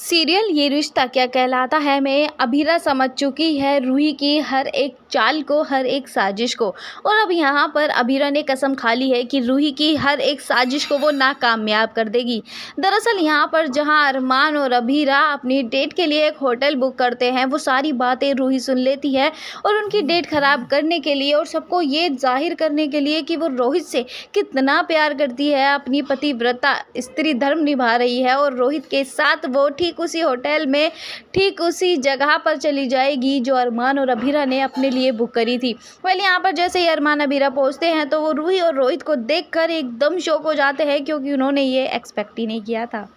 Serial ये रिश्ता क्या कहलाता है में अभीरा समझ चुकी है रूही की हर एक चाल को, हर एक साजिश को। और अब यहाँ पर अभीरा ने कसम खा ली है कि रूही की हर एक साजिश को वो नाकामयाब कर देगी। दरअसल यहाँ पर जहाँ अरमान और अभीरा अपनी डेट के लिए एक होटल बुक करते हैं, वो सारी बातें रूही सुन लेती है और उनकी डेट खराब करने के लिए और सबको ये जाहिर करने के लिए कि वो रोहित से कितना प्यार करती है, अपनी पतिव्रता स्त्री धर्म निभा रही है और रोहित के साथ वो ठीक उसी होटल में, ठीक उसी जगह पर चली जाएगी जो अरमान और अभीरा ने अपने लिए बुक करी थी। वेल यहाँ पर जैसे ही अरमान अभीरा पहुंचते हैं तो वो रूही और रोहित को देखकर एकदम शॉक हो जाते हैं, क्योंकि उन्होंने ये एक्सपेक्ट ही नहीं किया था।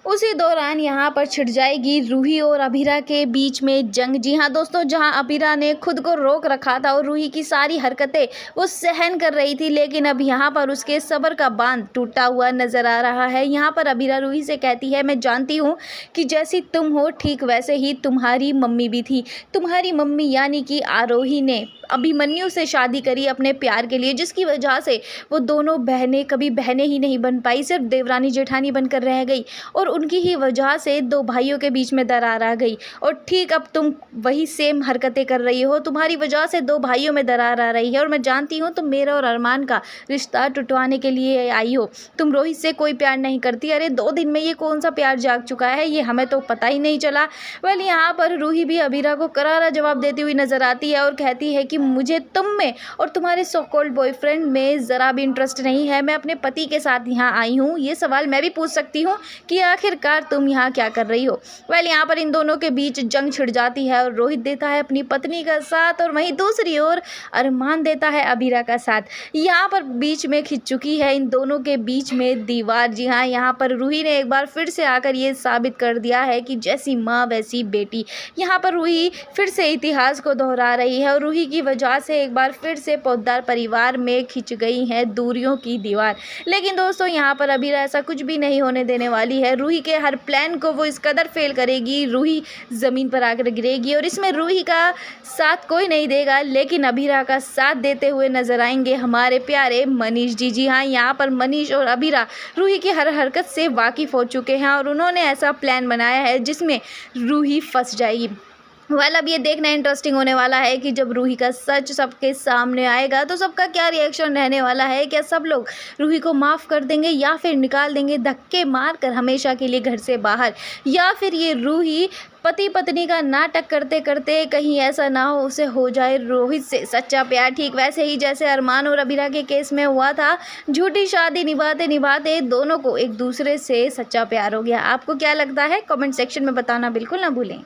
उसी दौरान यहाँ पर छिड़ जाएगी रूही और अभीरा के बीच में जंग। जी हाँ दोस्तों, जहाँ अभीरा ने खुद को रोक रखा था और रूही की सारी हरकतें वो सहन कर रही थी, लेकिन अब यहाँ पर उसके सब्र का बांध टूटा हुआ नजर आ रहा है। यहाँ पर अभीरा रूही से कहती है, मैं जानती हूँ कि जैसी तुम हो ठीक वैसे ही तुम्हारी मम्मी भी थी। तुम्हारी मम्मी यानी कि आरोही ने अभिमन्यु से शादी करी अपने प्यार के लिए, जिसकी वजह से वो दोनों बहनें कभी बहनें ही नहीं बन पाई, सिर्फ देवरानी जेठानी बनकर रह गई और उनकी ही वजह से दो भाइयों के बीच में दरार आ गई। और ठीक अब तुम वही सेम हरकतें कर रही हो, तुम्हारी वजह से दो भाइयों में दरार आ रही है और मैं जानती हूँ तुम मेरा और अरमान का रिश्ता टुटवाने के लिए आई हो। तुम रोहित से कोई प्यार नहीं करती। अरे 2 दिन में ये कौन सा प्यार जाग चुका है, ये हमें तो पता ही नहीं चला। वेल यहाँ पर रूही भी अभीरा को करारा जवाब देती हुई नजर आती है और कहती है कि मुझे तुम में और तुम्हारे सो कॉल्ड बॉयफ्रेंड में ज़रा भी इंटरेस्ट नहीं है। मैं अपने पति के साथ यहाँ आई हूँ। ये सवाल मैं भी पूछ सकती हूँ कि आखिरकार तुम यहाँ क्या कर रही हो। वेल यहाँ पर इन दोनों के बीच जंग छिड़ जाती है और रोहित देता है अपनी पत्नी का साथ और वहीं दूसरी ओर अरमान देता है अभीरा का साथ। यहाँ पर बीच में खिंच चुकी है इन दोनों के बीच में दीवार। जी हाँ, यहाँ पर रूही ने एक बार फिर से आकर ये साबित कर दिया है कि जैसी माँ वैसी बेटी। यहाँ पर रूही फिर से इतिहास को दोहरा रही है और रूही की वजह से एक बार फिर से पोद्दार परिवार में खिंच गई है दूरियों की दीवार। लेकिन दोस्तों यहाँ पर अभीरा ऐसा कुछ भी नहीं होने देने वाली है। रूही के हर प्लान को वो इस कदर फेल करेगी, रूही ज़मीन पर आकर गिरेगी और इसमें रूही का साथ कोई नहीं देगा, लेकिन अभीरा का साथ देते हुए नजर आएंगे हमारे प्यारे मनीष जी। जी हाँ, यहाँ पर मनीष और अभीरा रूही की हर हरकत से वाकिफ़ हो चुके हैं और उन्होंने ऐसा प्लान बनाया है जिसमें रूही फंस जाएगी। वेल अब ये देखना इंटरेस्टिंग होने वाला है कि जब रूही का सच सबके सामने आएगा तो सबका क्या रिएक्शन रहने वाला है। क्या सब लोग रूही को माफ़ कर देंगे या फिर निकाल देंगे धक्के मार कर हमेशा के लिए घर से बाहर, या फिर ये रूही पति पत्नी का नाटक करते करते कहीं ऐसा ना हो उसे हो जाए रोहित से सच्चा प्यार, ठीक वैसे ही जैसे अरमान और अभीरा के केस में हुआ था। झूठी शादी निभाते निभाते दोनों को एक दूसरे से सच्चा प्यार हो गया। आपको क्या लगता है? कमेंट सेक्शन में बताना बिल्कुल ना भूलें।